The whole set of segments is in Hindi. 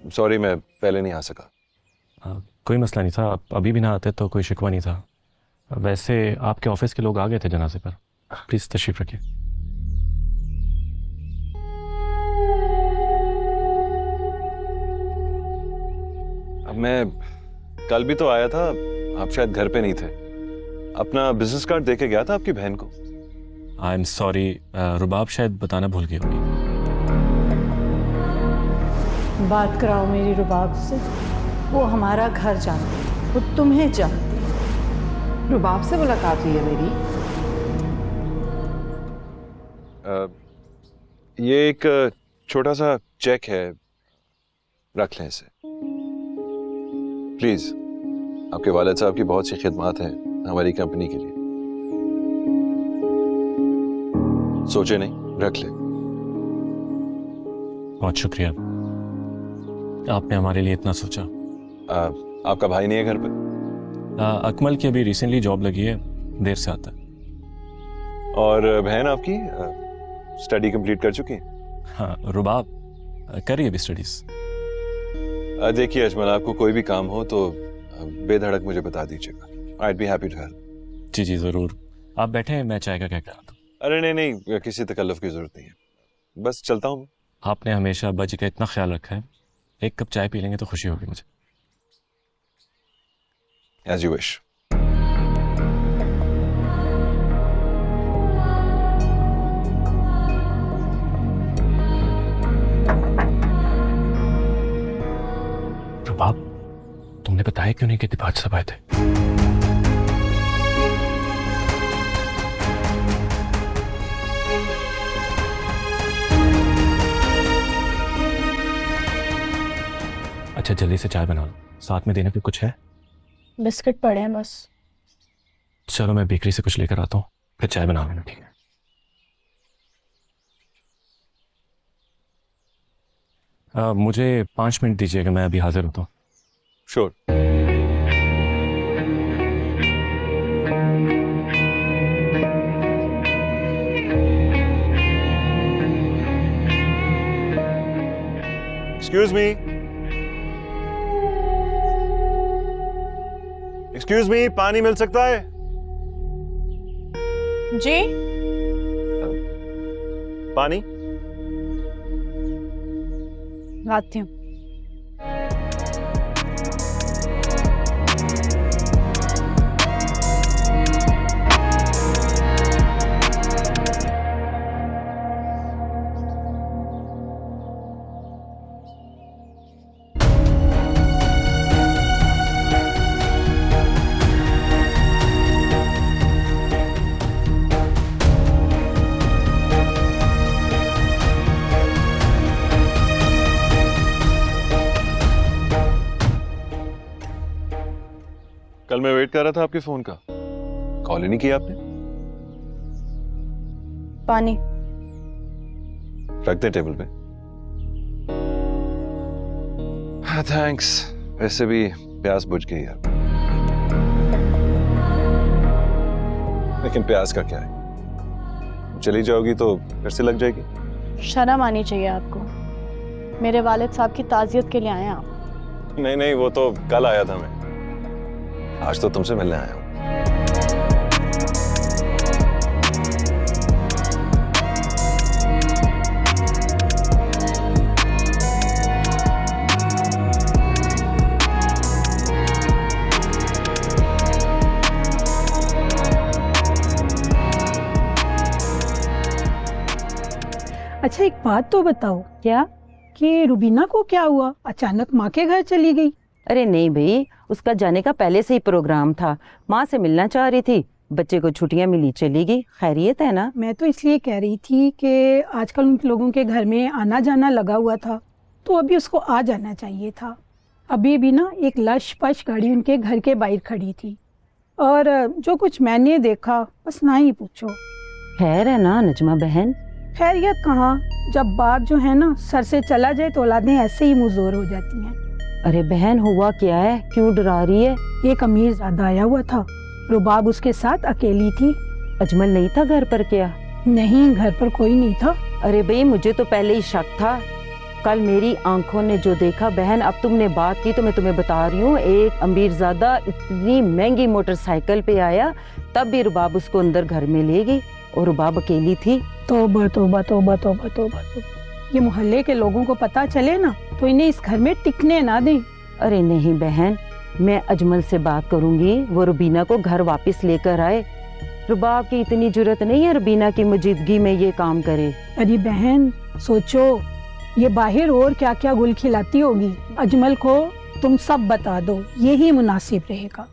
सॉरी मैं पहले नहीं आ सका। कोई मसला नहीं था, आप अभी भी ना आते तो कोई शिकवा नहीं था। वैसे आपके ऑफिस के लोग आ गए थे जनाजे पर। प्लीज़ तशरीफ़ रखिए। अब मैं कल भी तो आया था, आप शायद घर पे नहीं थे। अपना बिजनेस कार्ड देके गया था आपकी बहन को। आई एम सॉरी, रुबाब शायद बताना भूल गई होगी। बात कराओ मेरी रुबाब से, वो हमारा घर जानती है, वो तुम्हें जानती है। रुबाब से मुलाकात हुई है मेरी। ये एक छोटा सा चेक है, रख लें इसे प्लीज। आपके वालिद साहब की बहुत सी खिदमत हैं हमारी कंपनी के लिए। सोचे नहीं, रख लें। बहुत शुक्रिया, आपने हमारे लिए इतना सोचा। आपका भाई नहीं है घर पे? अकमल की अभी रिसेंटली जॉब लगी है, देर से आता है। और बहन आपकी स्टडी कंप्लीट कर चुकी है? हाँ, रुबाब कर रही है अभी स्टडीज। देखिए अजमल, आपको कोई भी काम हो तो बेधड़क मुझे बता दीजिएगा। I'd be happy to help। जी जी ज़रूर, आप बैठे हैं, मैं चाय का क्या करा दूँ? अरे नहीं नहीं, किसी तकल्लुफ़ की जरूरत नहीं है, बस चलता हूँ। आपने हमेशा अब्बा जी का इतना ख्याल रखा है, एक कप चाय पी लेंगे तो खुशी होगी मुझे। As you wish। रुबाब, तुमने बताया क्यों नहीं कि दिबाज सब आए थे? अच्छा जल्दी से चाय बना लो, साथ में देने को कुछ है? बिस्किट पड़े हैं बस। चलो मैं बेकरी से कुछ लेकर आता हूँ, फिर चाय बना लेना, ठीक है? मुझे 5 मिनट दीजिएगा, मैं अभी हाजिर होता हूँ। Sure. Excuse me, excuse me, पानी मिल सकता है? जी पानी। लाती हूँ। कल मैं वेट कर रहा था आपके फोन का, कॉल ही नहीं किया आपने। पानी रख दे टेबल पे। हाँ थैंक्स, वैसे भी प्यास बुझ गई यार। लेकिन प्यास का क्या है, चली जाओगी तो फिर से लग जाएगी। शर्म आनी चाहिए आपको। मेरे वालिद साहब की ताज़ियत के लिए आए हैं आप? नहीं नहीं, वो तो कल आया था मैं, आज तो तुमसे मिलने आया हूं। अच्छा एक बात तो बताओ, क्या? कि रुबीना को क्या हुआ, अचानक माँ के घर चली गई? अरे नहीं भाई, उसका जाने का पहले से ही प्रोग्राम था। माँ से मिलना चाह रही थी, बच्चे को छुट्टियां मिली, चली गई। खैरियत है ना? मैं तो इसलिए कह रही थी कि आजकल उन लोगों के घर में आना जाना लगा हुआ था, तो अभी उसको आ जाना चाहिए था। अभी भी ना एक लश पश गाड़ी उनके घर के बाहर खड़ी थी, और जो कुछ मैंने देखा बस ना ही पूछो। खैर है ना नजमा बहन? खैरियत कहाँ, जब बाप जो है ना सर से चला जाए तो औलादें ऐसे ही मुंहजोर हो जाती हैं। अरे बहन हुआ क्या है, क्यों डरा रही है? एक अमीरजादा आया हुआ था, रुबाब उसके साथ अकेली थी। अजमल नहीं था घर पर क्या? नहीं, घर पर कोई नहीं था। अरे भाई मुझे तो पहले ही शक था, कल मेरी आंखों ने जो देखा बहन, अब तुमने बात की तो मैं तुम्हें बता रही हूँ, एक अमीरजादा इतनी महंगी मोटरसाइकिल पे आया, तब भी रुबाब उसको अंदर घर में ले गई और रुबाब अकेली थी। तौबा तौबा तौबा तौबा तौबा तौबा। ये मोहल्ले के लोगों को पता चले ना तो इन्हें इस घर में टिकने ना दें। अरे नहीं बहन, मैं अजमल से बात करूंगी, वो रुबीना को घर वापस लेकर आए। रुबाब की इतनी जुर्रत नहीं है रुबीना की मौजूदगी में ये काम करे। अरे बहन सोचो, ये बाहर और क्या क्या गुल खिलाती होगी। अजमल को तुम सब बता दो, यही मुनासिब रहेगा।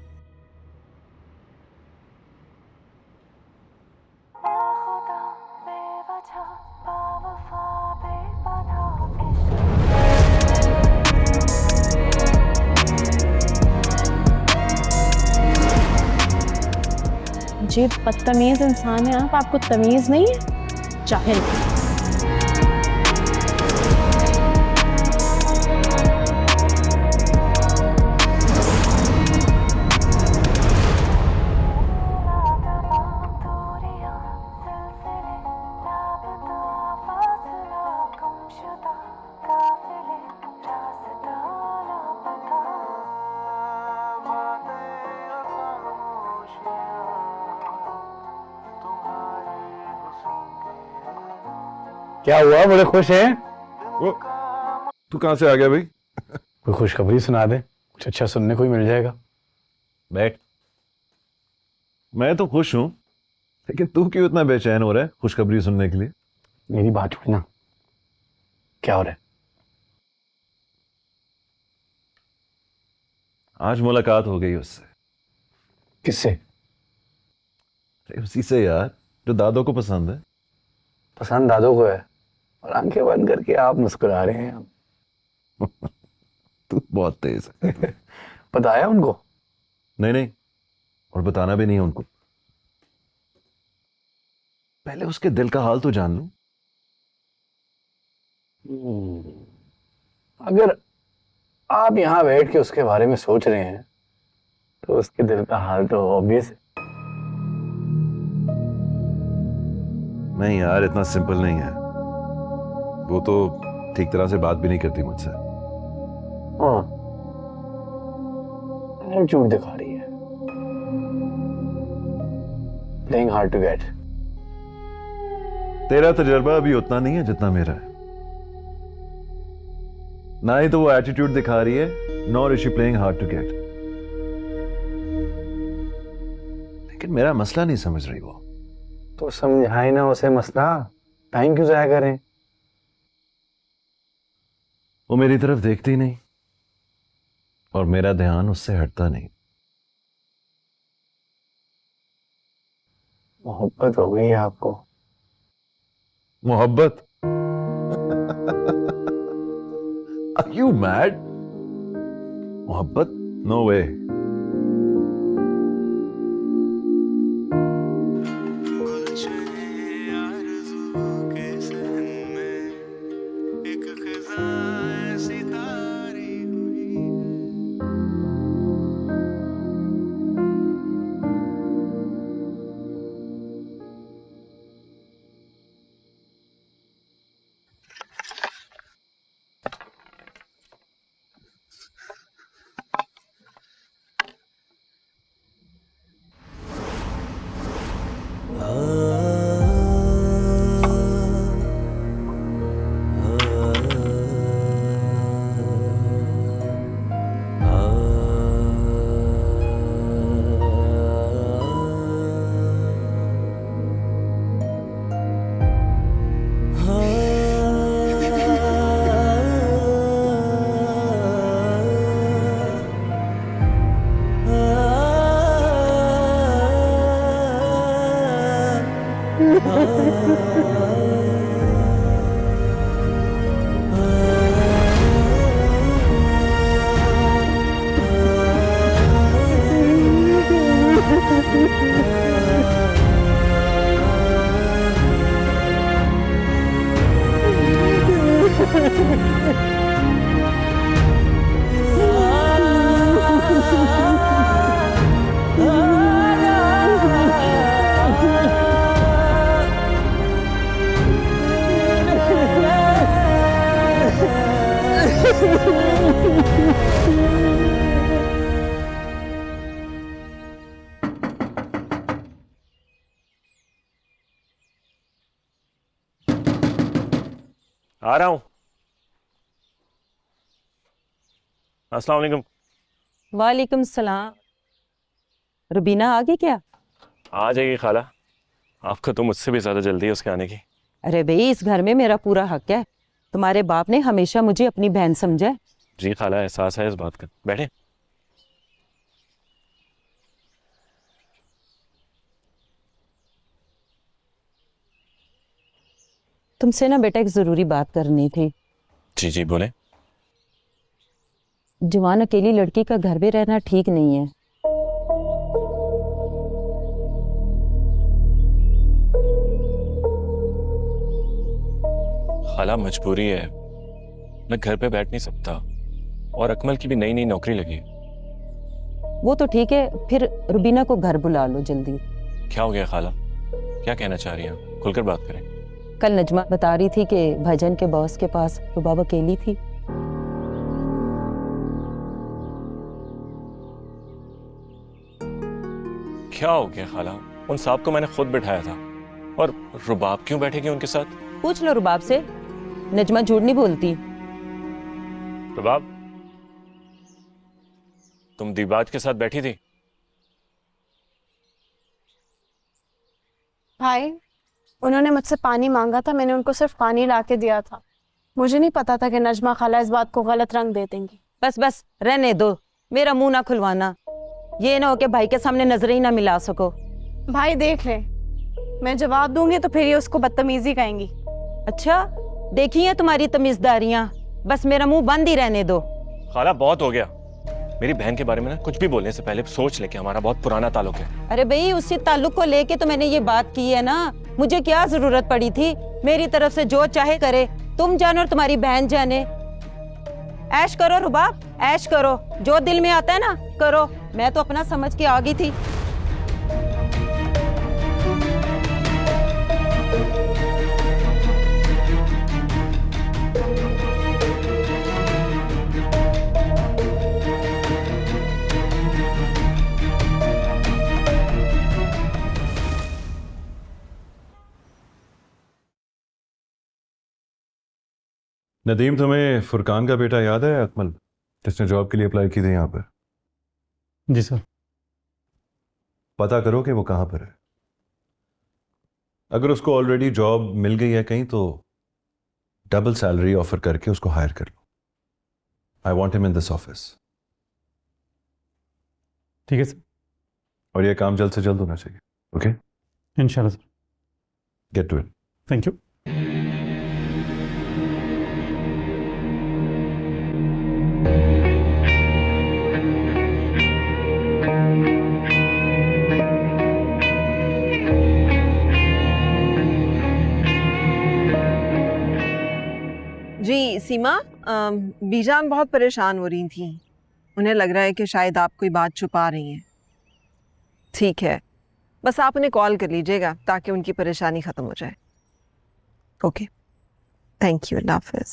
जी बदतमीज इंसान है आप, आपको तमीज नहीं है, जाहिल। क्या हुआ, बड़े खुश हैं? वो तू कहाँ से आ गया भाई? कोई खुशखबरी सुना दे, कुछ अच्छा सुनने को ही मिल जाएगा। बैठ। मैं तो खुश हूं, लेकिन तू क्यों इतना बेचैन हो रहा है खुशखबरी सुनने के लिए? मेरी बात छोड़ना, क्या हो रहा है? आज मुलाकात हो गई उससे। किससे? अरे उसी से यार, जो दादो को पसंद है। पसंद दादो को है और आंखें बंद करके आप मुस्कुरा रहे हैं। तू बहुत तेज है। बताया उनको? नहीं नहीं, और बताना भी नहीं है उनको। पहले उसके दिल का हाल तो जान लूं। अगर आप यहाँ बैठ के उसके बारे में सोच रहे हैं तो उसके दिल का हाल तो ऑब्वियस है। नहीं यार, इतना सिंपल नहीं है। वो तो ठीक तरह से बात भी नहीं करती मुझसे। हाँ, एटीट्यूड दिखा रही है, प्लेइंग हार्ड टू गेट। तेरा तजुर्बा अभी उतना नहीं है जितना मेरा है। ना ही तो वो एटीट्यूड दिखा रही है, nor is she playing hard to get. लेकिन मेरा मसला नहीं समझ रही वो। तो समझाए ना उसे मसला, टाइम क्यों जाया करें? वो मेरी तरफ देखती नहीं और मेरा ध्यान उससे हटता नहीं। मोहब्बत हो गई है आपको? मोहब्बत? Are you mad? मोहब्बत? No way. आ रहा हूं। अस्सलाम वालेकुम। वालेकुम सलाम। रुबीना आ गई क्या? आ जाएगी खाला, आपको तो मुझसे भी ज्यादा जल्दी है उसके आने की। अरे भाई, इस घर में मेरा पूरा हक है। तुम्हारे बाप ने हमेशा मुझे अपनी बहन समझा है। जी खाला, एहसास है इस बात का। बैठे। तुमसे ना बेटा एक जरूरी बात करनी थी। जी जी बोले। जवान अकेली लड़की का घर में रहना ठीक नहीं है। खाला मजबूरी है, मैं घर पे बैठ नहीं सकता, और अकमल की भी नई नई नौकरी लगी है। वो तो ठीक है, फिर रुबीना को घर बुला लो जल्दी। क्या हो गया खाला, क्या कहना चाह रही हैं? खुलकर बात करें। कल नजमा बता रही थी कि भाईजान के बॉस के पास रुबाब अकेली थी। क्या हो गया खाला? उन साहब को मैंने खुद बिठाया था, और रुबाब क्यों बैठेगी उनके साथ? पूछ लो रुबाब से, नजमा झूठ नहीं बोलती। रुबाब, तुम दीबाज के साथ बैठी थी? भाई, उन्होंने मुझसे पानी मांगा था, मैंने उनको सिर्फ पानी ला के दिया था। मुझे नहीं पता था कि नजमा खाला इस बात को गलत रंग दे देंगी। बस बस रहने दो, मेरा मुंह ना खुलवाना। ये ना हो कि भाई के सामने नजरें ही ना मिला सको। भाई देख ले, मैं जवाब दूंगी तो फिर ये उसको बदतमीजी कहेंगी। अच्छा, देखी है तुम्हारी तमीजदारियां। बस मेरा मुंह बंद ही रहने दो। खाला बहुत हो गया, मेरी बहन के बारे में ना कुछ भी बोलने से पहले सोच ले कि हमारा बहुत पुराना ताल्लुक है। अरे भाई, उसी ताल्लुक को लेके तो मैंने ये बात की है ना। मुझे क्या जरूरत पड़ी थी? मेरी तरफ से जो चाहे करे, तुम जानो और तुम्हारी बहन जाने। ऐश करो रुबाब, ऐश करो, जो दिल में आता है ना करो। मैं तो अपना समझ के आ गई थी। नदीम, तुम्हें फुरकान का बेटा याद है, अकमल, जिसने जॉब के लिए अप्लाई की थी यहाँ पर? जी सर। पता करो कि वो कहाँ पर है। अगर उसको ऑलरेडी जॉब मिल गई है कहीं, तो डबल सैलरी ऑफर करके उसको हायर कर लो। I want him in this office. ठीक है सर। और ये काम जल्द से जल्द होना चाहिए। ओके, इंशाल्लाह sir. Get to it. Thank you. जी सीमा, बीजान बहुत परेशान हो रही थी। उन्हें लग रहा है कि शायद आप कोई बात छुपा रही हैं। ठीक है, बस आप उन्हें कॉल कर लीजिएगा ताकि उनकी परेशानी ख़त्म हो जाए। ओके, थैंक यू, अल्लाह हाफ़िज़।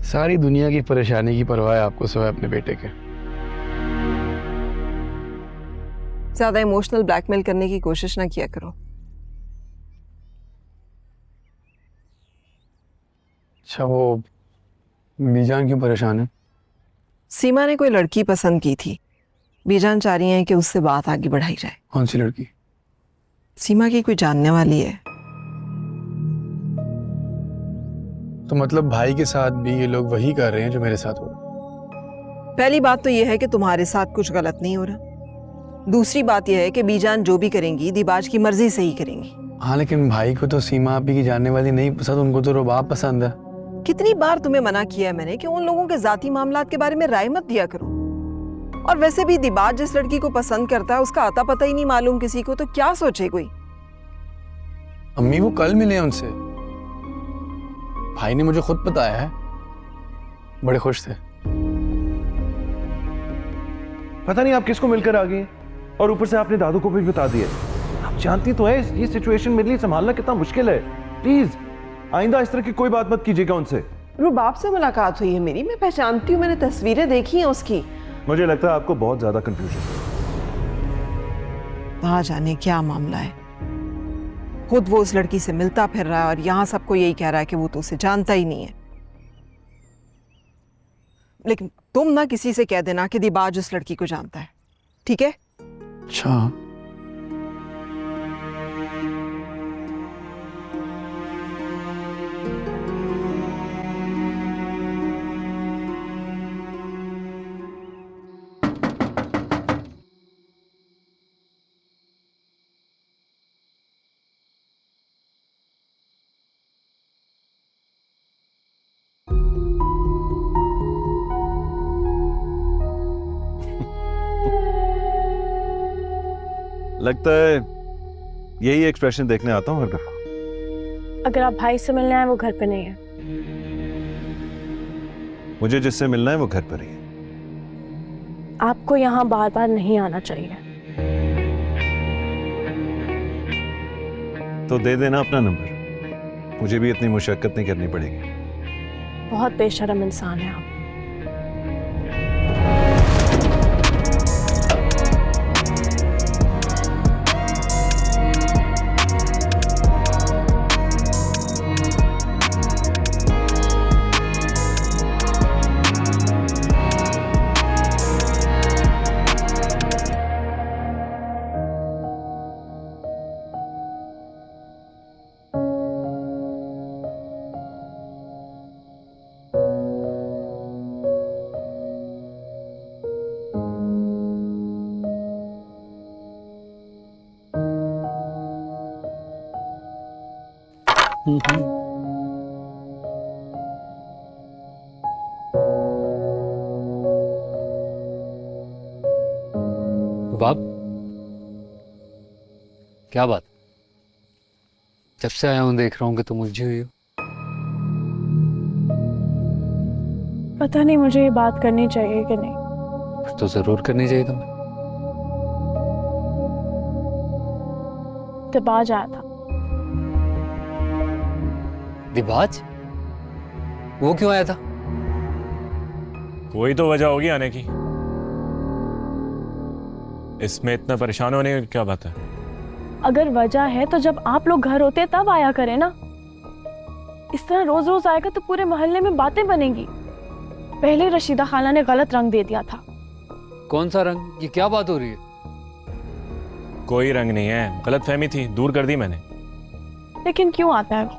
सारी दुनिया की परेशानी की परवाह है आपको सिवाय अपने बेटे के। ज़्यादा इमोशनल ब्लैकमेल करने की कोशिश ना किया करो। अच्छा, वो बीजान क्यों परेशान है? सीमा ने कोई लड़की पसंद की थी। बीजान चाह रही हैं कि उससे बात आगे बढ़ाई जाए। कौन सी लड़की? सीमा की कोई जानने वाली है। तो मतलब भाई के साथ भी ये लोग वही कर रहे हैं जो मेरे साथ हो रहा। पहली बात तो यह है कि तुम्हारे साथ कुछ गलत नहीं हो रहा। दूसरी बात यह है कि बीजान जो भी करेंगी दीबाज की मर्जी से ही करेंगी। हाँ, लेकिन भाई को तो सीमा आपी की जानने वाली नहीं पसंद, उनको तो रुबाब पसंद है। कितनी बार तुम्हें मना किया है मैंने कि उन लोगों के जाती मामलात के बारे में राय मत दिया करो। और वैसे भी दीबाज जिस लड़की को पसंद करता है उसका आता पता ही नहीं मालूम किसी को, तो क्या सोचे कोई। अम्मी, वो कल मिले उनसे, भाई ने मुझे खुद बताया है, बड़े खुश थे। पता नहीं आप किसको मिलकर आ गए, और ऊपर से आपने दादू को भी बता दिया। आप जानती तो है ये सिचुएशन मेरे लिए संभालना कितना मुश्किल है। प्लीज आइंदा इस तरह की कोई बात मत कीजिएगा उनसे। रुबाब से मुलाकात हुई है मेरी, मैं पहचानती हूँ, मैंने तस्वीरें देखी हैं उसकी। मुझे लगता है आपको बहुत ज्यादा कंफ्यूजन है। कहाँ जाने क्या मामला है। खुद वो उस लड़की से मिलता फिर रहा है और यहाँ सबको यही कह रहा है कि वो तो उसे जानता ही नहीं है। लेकिन तुम ना किसी से कह देना कि दिबाज उस लड़की को जानता है, ठीक है? अच्छा, लगता है यही एक्सप्रेशन देखने आता हूँ हर दफा। अगर आप भाई से मिलने आए, वो घर पे नहीं है। मुझे जिससे मिलना है वो घर पर ही है। आपको यहाँ बार बार नहीं आना चाहिए। तो दे देना अपना नंबर, मुझे भी इतनी मुशक्कत नहीं करनी पड़ेगी। बहुत बेशर्म इंसान है आप। बाप, क्या बात? जब से आया हूं देख रहा हूं कि तुम उलझी हुई हो। पता नहीं मुझे ये बात करनी चाहिए कि नहीं। फिर तो जरूर करनी चाहिए तुम्हें। दिबाज आया था। दिबाज? वो क्यों आया था? कोई तो वजह होगी आने की। इसमें इतना परेशान होने की क्या बात है? अगर वजह है तो जब आप लोग घर होते तब आया करे ना। इस तरह रोज रोज आएगा तो पूरे मोहल्ले में बातें बनेंगी। पहले रशीदा खाला ने गलत रंग दे दिया था। कौन सा रंग? ये क्या बात हो रही है? कोई रंग नहीं है, गलतफहमी थी, दूर कर दी मैंने। लेकिन क्यों आता है वो?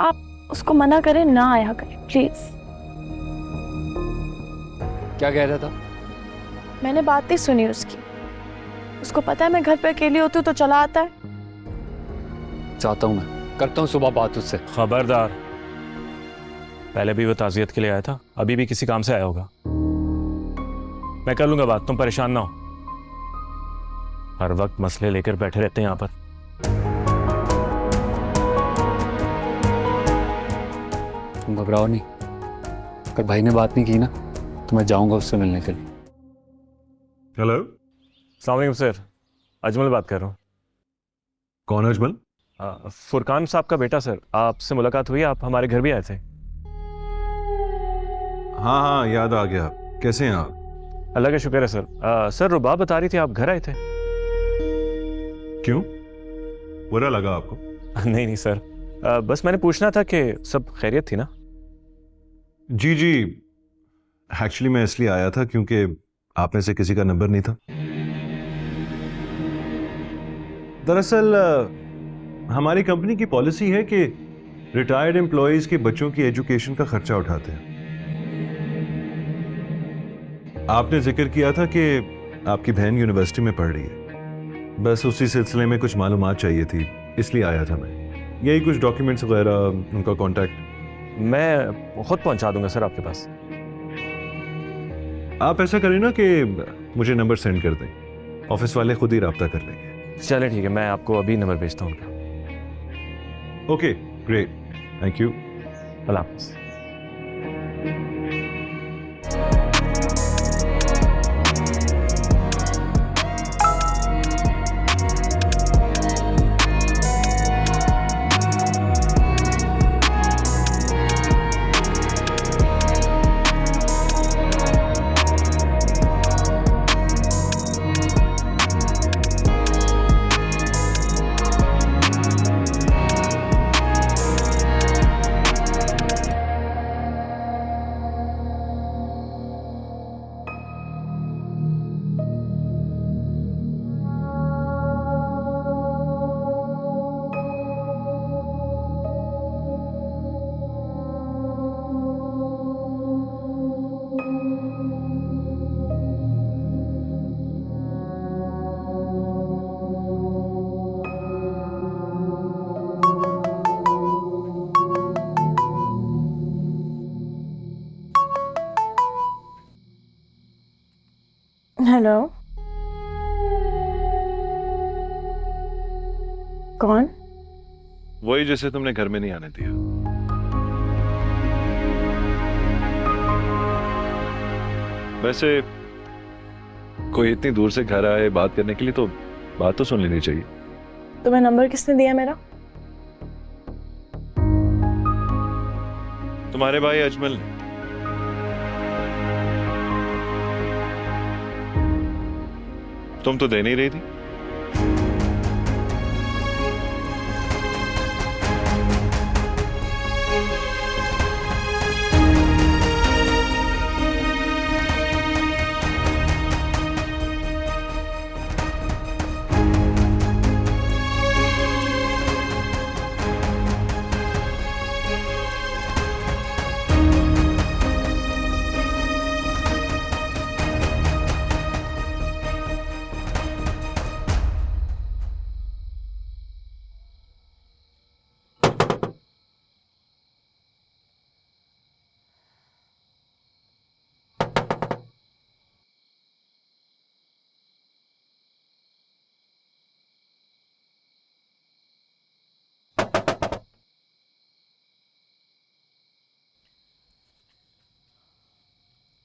आप उसको मना करें, ना आया करें प्लीज। क्या कह रहा था? मैंने बात नहीं सुनी उसकी। उसको पता है मैं घर पे अकेली होती हूँ तो चला आता है। चाहता हूँ, मैं करता हूँ सुबह बात उससे। खबरदार, पहले भी वो ताजियत के लिए आया था, अभी भी किसी काम से आया होगा। मैं कर लूंगा बात, तुम परेशान ना हो। हर वक्त मसले लेकर बैठे रहते हैं यहाँ पर। तुम घबराओ नहीं। अगर भाई ने बात नहीं की ना तो मैं जाऊंगा उससे मिलने के लिए। हेलो, अस्सलाम वालेकुम सर, अजमल बात कर रहा हूँ। कौन है अजमल? फुरकान साहब का बेटा सर, आपसे मुलाकात हुई, आप हमारे घर भी आए थे। हाँ हाँ, याद आ गया। कैसे हैं आप? अल्लाह का शुक्र है सर। सर रुबा बता रही थी आप घर आए थे। क्यों, बुरा लगा आपको? नहीं नहीं सर, बस मैंने पूछना था कि सब खैरियत थी ना? जी जी, एक्चुअली मैं इसलिए आया था क्योंकि आप में से किसी का नंबर नहीं था। दरअसल हमारी कंपनी की पॉलिसी है कि रिटायर्ड एम्प्लॉयज के बच्चों की एजुकेशन का खर्चा उठाते हैं। आपने जिक्र किया था कि आपकी बहन यूनिवर्सिटी में पढ़ रही है, बस उसी सिलसिले में कुछ मालूमात चाहिए थी, इसलिए आया था मैं। यही कुछ डॉक्यूमेंट्स वगैरह, उनका कांटेक्ट। मैं खुद पहुंचा दूंगा सर आपके पास। आप ऐसा करें ना कि मुझे नंबर सेंड कर दें, ऑफिस वाले खुद ही राब्ता कर लेंगे। चले ठीक है, मैं आपको अभी नंबर भेजता हूँ उनका। Okay great, thank you. अल्लाह हाफ़िज़। हेलो, कौन? वही जिसे तुमने घर में नहीं आने दिया। वैसे कोई इतनी दूर से घर आए बात करने के लिए तो बात तो सुन लेनी चाहिए। तुम्हें नंबर किसने दिया मेरा? तुम्हारे भाई अजमल ने। तुम तो दे नहीं रही थी।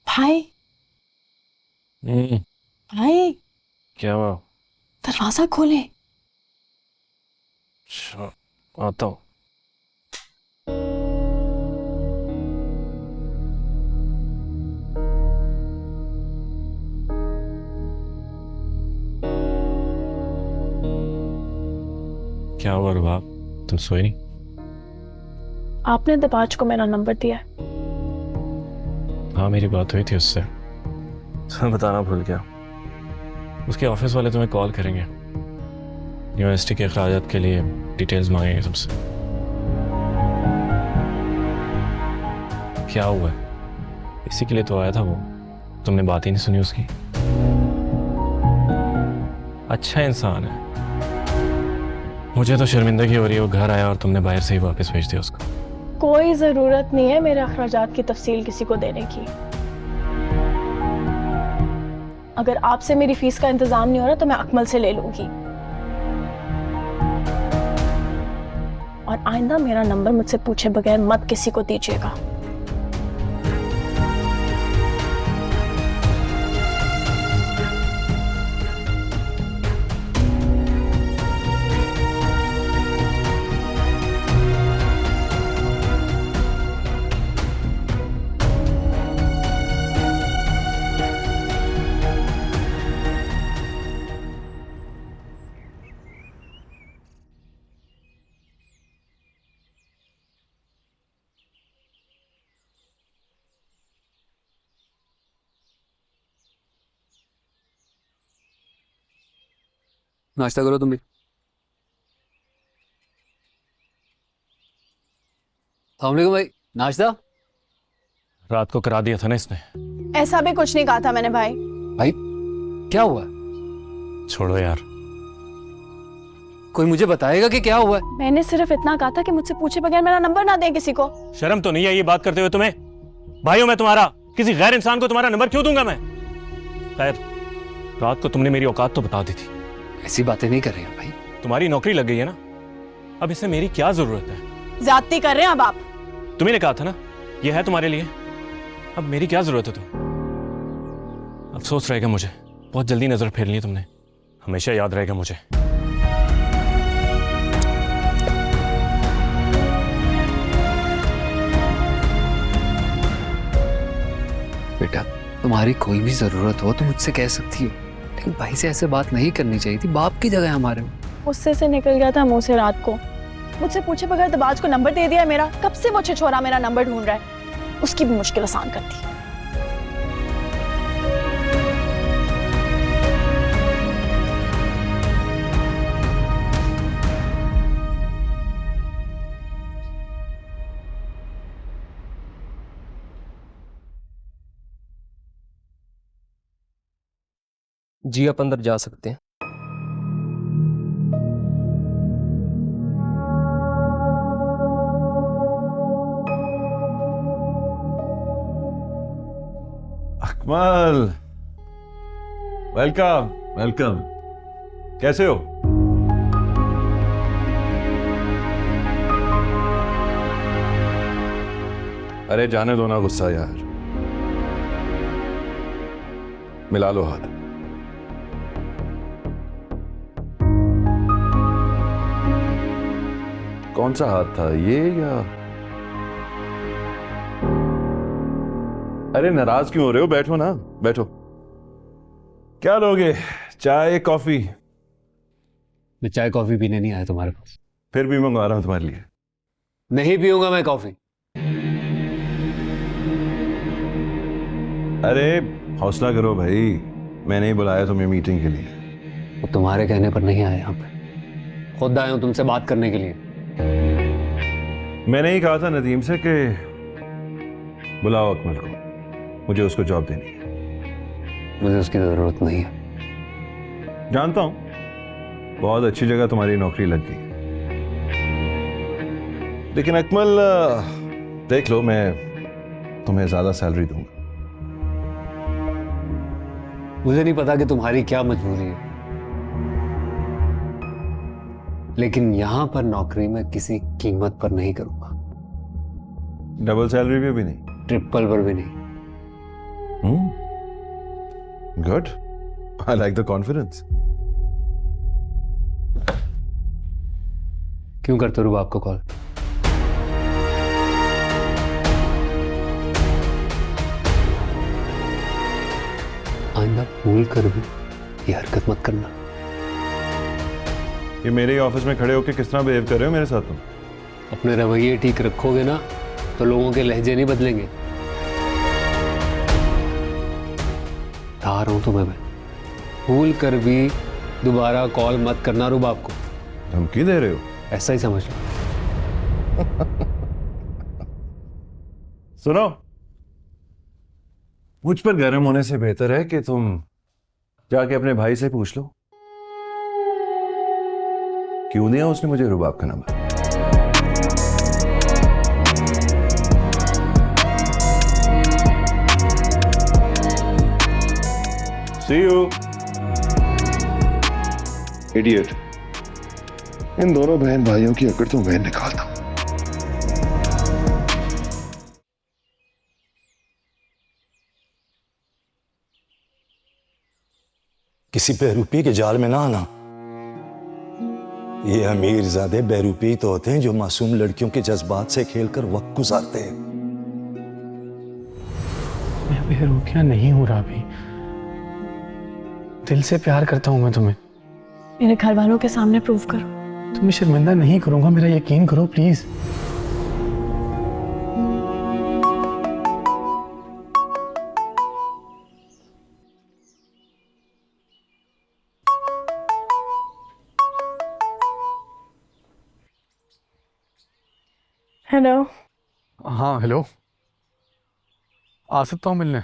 भाई, भाई, क्या हुआ? दरवाजा खोले। अच्छा, आता हूँ। क्या हुआ रुबाब, तुम सोई नहीं? आपने दबाज को मेरा नंबर दिया है। हाँ, मेरी बात हुई थी उससे। मैं बताना भूल गया। उसके ऑफिस वाले तुम्हें कॉल करेंगे, यूनिवर्सिटी के अखराजात के लिए डिटेल्स मांगेंगे तुमसे। क्या हुआ है? इसी के लिए तो आया था वो। तुमने बात ही नहीं सुनी उसकी। अच्छा इंसान है। मुझे तो शर्मिंदगी हो रही है, वो घर आया और तुमने बाहर से ही वापस भेज दिया उसको। कोई जरूरत नहीं है मेरे अखराजात की तफसील किसी को देने की। अगर आपसे मेरी फीस का इंतजाम नहीं हो रहा तो मैं अकमल से ले लूंगी। और आइंदा मेरा नंबर मुझसे पूछे बगैर मत किसी को दीजिएगा। नाश्ता करो तुम भी। अस्सलामुअलैकुम भाई, नाश्ता? रात को करा दिया था ना इसने। ऐसा भी कुछ नहीं कहा था मैंने भाई। भाई क्या हुआ? छोड़ो यार। कोई मुझे बताएगा कि क्या हुआ है? मैंने सिर्फ इतना कहा था कि मुझसे पूछे बगैर मेरा नंबर ना दें किसी को। शर्म तो नहीं आई ये बात करते हुए तुम्हें? भाई हूं मैं तुम्हारा, किसी गैर इंसान को तुम्हारा नंबर क्यों दूंगा मैं? खैर, रात को तुमने मेरी औकात तो बता दी थी। ऐसी बातें नहीं कर रहे हैं भाई। तुम्हारी नौकरी लग गई है ना, अब इससे मेरी क्या जरूरत है? ज्यादती कर रहे हैं अब आप। तुम्ही ने कहा था ना ये है तुम्हारे लिए, अब मेरी क्या जरूरत है तुम? अफसोस रहेगा मुझे, बहुत जल्दी नजर फेर ली तुमने। हमेशा याद रहेगा मुझे। बेटा, तुम्हारी कोई भी जरूरत हो तो मुझसे कह सकती हो, लेकिन भाई से ऐसे बात नहीं करनी चाहिए थी। बाप की जगह हमारे में। गुस्से से निकल गया था मुंह से रात को। मुझसे पूछे बगैर दबाज को नंबर दे दिया मेरा। कब से वो छिछोरा मेरा नंबर ढूंढ रहा है, उसकी भी मुश्किल आसान कर दी। जी आप अंदर जा सकते हैं। Akmal, welcome welcome. कैसे हो? अरे जाने दो ना गुस्सा यार, मिला लो हाथ। कौन सा हाथ था ये, या अरे नाराज क्यों हो रहे हो? बैठो ना, बैठो। क्या लोगे, चाय कॉफी? मैं चाय कॉफी पीने नहीं आया तुम्हारे पास। फिर भी मंगवा रहा हूं तुम्हारे लिए। नहीं पीऊंगा मैं कॉफी। अरे हौसला करो भाई, मैंने ही बुलाया तुम्हें मीटिंग के लिए। वो तुम्हारे कहने पर नहीं आया यहाँ पे, खुद आया हूं तुमसे बात करने के लिए। मैंने ही कहा था नदीम से कि बुलाओ अकमल को, मुझे उसको जॉब देनी है। मुझे उसकी जरूरत नहीं है। जानता हूं, बहुत अच्छी जगह तुम्हारी नौकरी लग गई, लेकिन अकमल देख लो, मैं तुम्हें ज्यादा सैलरी दूंगा। मुझे नहीं पता कि तुम्हारी क्या मजबूरी है, लेकिन यहां पर नौकरी मैं किसी कीमत पर नहीं करूंगा। डबल सैलरी भी नहीं? ट्रिपल पर भी नहीं। Good, I like the confidence. क्यों करते हो रुबाब को कॉल? आइंदा भूल कर भी ये हरकत मत करना। ये मेरे ही ऑफिस में खड़े होकर किस तरह बिहेव कर रहे हो मेरे साथ तुम? अपने रवैये ठीक रखोगे ना तो लोगों के लहजे नहीं बदलेंगे। बता रहा हूं तुम्हें मैं, भूल कर भी दोबारा कॉल मत करना रुबाब को। धमकी दे रहे हो? ऐसा ही समझ लो। सुनो, मुझ पर गर्म होने से बेहतर है कि तुम जाके अपने भाई से पूछ लो क्यों दिया उसने मुझे रुबाब का नंबर। See you. Idiot. इन दोनों बहन भाइयों की अकड़ तो मैं निकालता हूं। किसी बहरूपी के जाल में ना आना। ये अमीरजादे बहरूपी तो होते हैं जो मासूम लड़कियों के जज्बात से खेलकर वक्त गुजारते हैं। मैं बेरुखिया नहीं हूं राबी, दिल से प्यार करता हूं मैं तुम्हें। मेरे घर वालों के सामने प्रूव करो। तुम्हें शर्मिंदा नहीं करूंगा, मेरा यकीन करो प्लीज। हेलो। हाँ हेलो, आ सकता हूँ मिलने?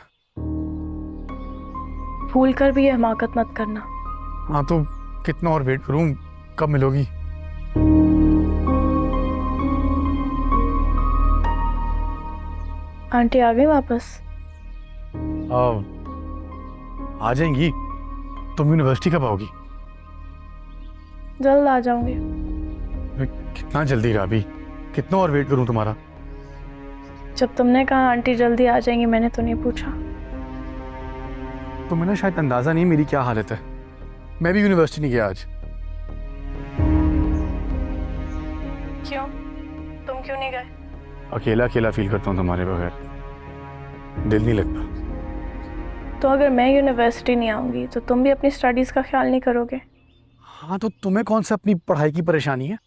भूल कर भी ये हमाकत मत करना। हाँ तो कितना और वेट करूँ, कब मिलोगी? आंटी आ गई वापस? आ जाएंगी। तुम यूनिवर्सिटी कब आओगी? जल्द आ जाऊंगी। कितना जल्दी राबी, कितना और वेट करूं तुम्हारा? जब तुमने कहा आंटी जल्दी आ जाएंगी, मैंने तो नहीं पूछा। तुम्हें ना शायद अंदाजा नहीं मेरी क्या हालत है। मैं भी यूनिवर्सिटी नहीं गया आज। क्यों? तुम क्यों नहीं गए? अकेला अकेला फील करता हूँ तुम्हारे बगैर, दिल नहीं लगता। तो अगर मैं यूनिवर्सिटी नहीं आऊंगी तो तुम भी अपनी स्टडीज का ख्याल नहीं करोगे? हाँ तो तुम्हें कौन सा अपनी पढ़ाई की परेशानी है?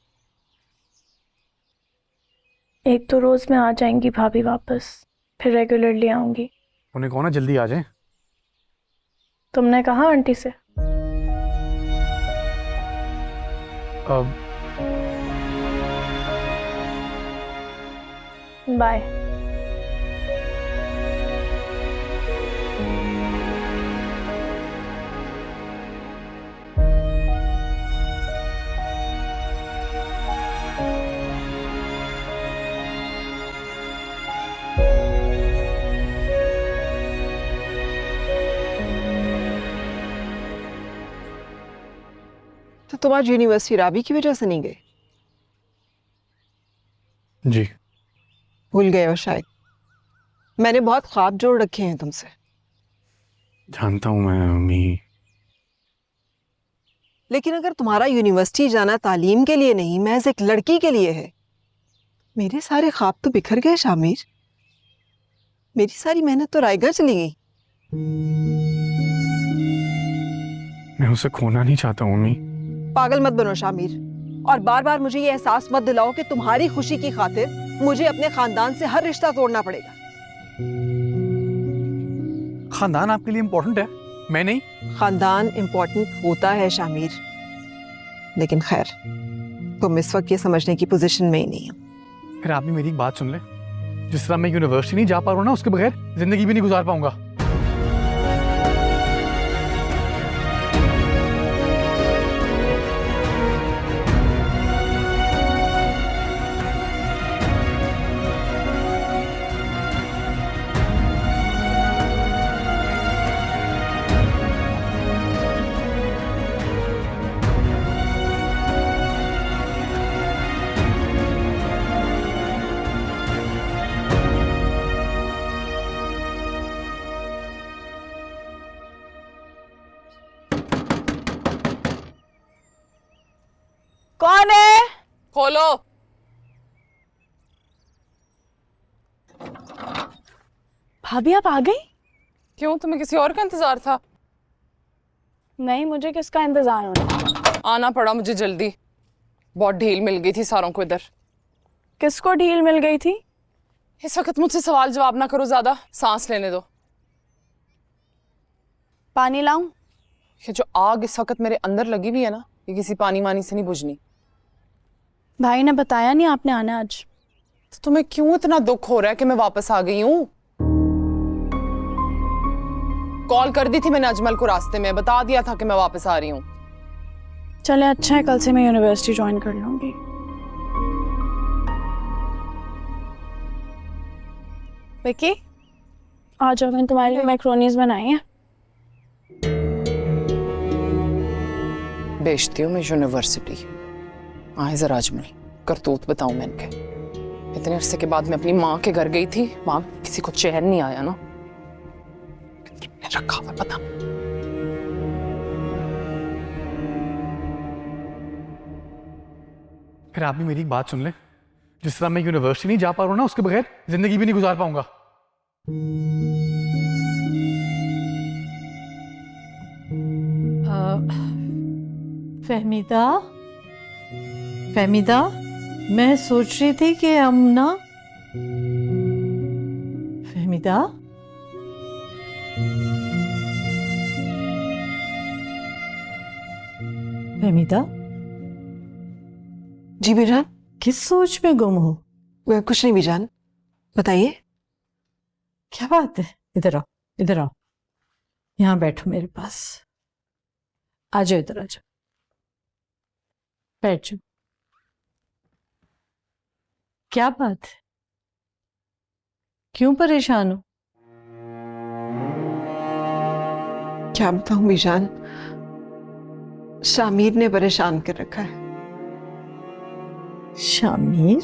एक तो रोज में आ जाएंगी भाभी वापस, फिर रेगुलरली आऊंगी। उन्हें कहो ना जल्दी आ जाए। तुमने कहा आंटी से? बाय। तुम आज यूनिवर्सिटी राबी की वजह से नहीं गए? जी भूल गए हो शायद। मैंने बहुत ख्वाब जोड़ रखे हैं तुमसे। जानता हूँ मैं अम्मी, लेकिन अगर तुम्हारा यूनिवर्सिटी जाना तालीम के लिए नहीं, महज एक लड़की के लिए है, मेरे सारे ख्वाब तो बिखर गए शामिर। मेरी सारी मेहनत तो रायगा चली गई। मैं उसे खोना नहीं चाहता हूँ अम्मी। पागल मत बनो शामिर, और बार बार मुझे ये एहसास मत दिलाओ कि तुम्हारी खुशी की खातिर मुझे अपने खानदान से हर रिश्ता तोड़ना पड़ेगा। खानदान आपके लिए इम्पोर्टेंट है, मैं नहीं। खानदान इम्पोर्टेंट होता है शामिर, लेकिन खैर तुम इस वक्त ये समझने की पोजीशन में ही नहीं हो। फिर आप भी मेरी एक बात सुन ले, जिस तरह मैं यूनिवर्सिटी नहीं जा पा रहा हूँ ना, उसके बगैर जिंदगी भी नहीं गुजार पाऊंगा। कौन है? खोलो। भाभी आप आ गई? क्यों, तुम्हें किसी और का इंतजार था? नहीं, मुझे किसका इंतजार होना। आना पड़ा मुझे जल्दी, बहुत ढील मिल गई थी सारों को इधर। किसको ढील मिल गई थी? इस वक्त मुझसे सवाल जवाब ना करो, ज्यादा सांस लेने दो। पानी लाऊं? ये जो आग इस वक्त मेरे अंदर लगी हुई है ना, ये किसी पानी वानी से नहीं बुझनी। भाई ने बताया नहीं आपने आना आज? तो तुम्हें क्यों इतना दुख हो रहा है कि मैं वापस आ गई हूँ? कॉल कर दी थी मैंने अजमल को, रास्ते में बता दिया था कि मैं वापस आ रही हूँ। चले अच्छा है, कल से मैं यूनिवर्सिटी ज्वाइन कर लूंगी। विकी आ जाओ, मैंने तुम्हारे लिए मैक्रोनीज बनाई हैं। बेचती हूँ मैं यूनिवर्सिटी। आए जरा अजमल, करतूत बताऊं मैं इनके। इतने अरसे के बाद मैं अपनी माँ के घर गई थी, वहां किसी को चैन नहीं आया ना, रखा हुआ पता। फिर आप भी मेरी एक बात सुन ले, जिस तरह मैं यूनिवर्सिटी नहीं जा पा रहा हूँ ना, उसके बगैर जिंदगी भी नहीं गुजार पाऊंगा। फहमीदा, फहमीदा, मैं सोच रही थी कि हम ना, फहमीदा, फहमीदा, जी बीजान। किस सोच में गुम हो? कुछ नहीं बीजान, बताइए। क्या बात है? इधर आओ, इधर आओ, यहाँ बैठो मेरे पास। आ जाओ, इधर आ जाओ, बैठ जाओ। क्या बात है? क्यों परेशान हो? क्या बताऊं बीजान, शामिर ने परेशान कर रखा है। शामिर?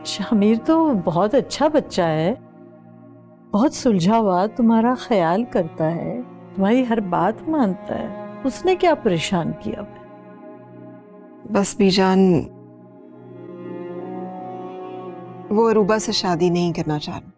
शामिर तो बहुत अच्छा बच्चा है, बहुत सुलझा हुआ, तुम्हारा ख्याल करता है, तुम्हारी हर बात मानता है। उसने क्या परेशान किया? बस बीजान, वो अरूबा से शादी नहीं करना चाह रहा।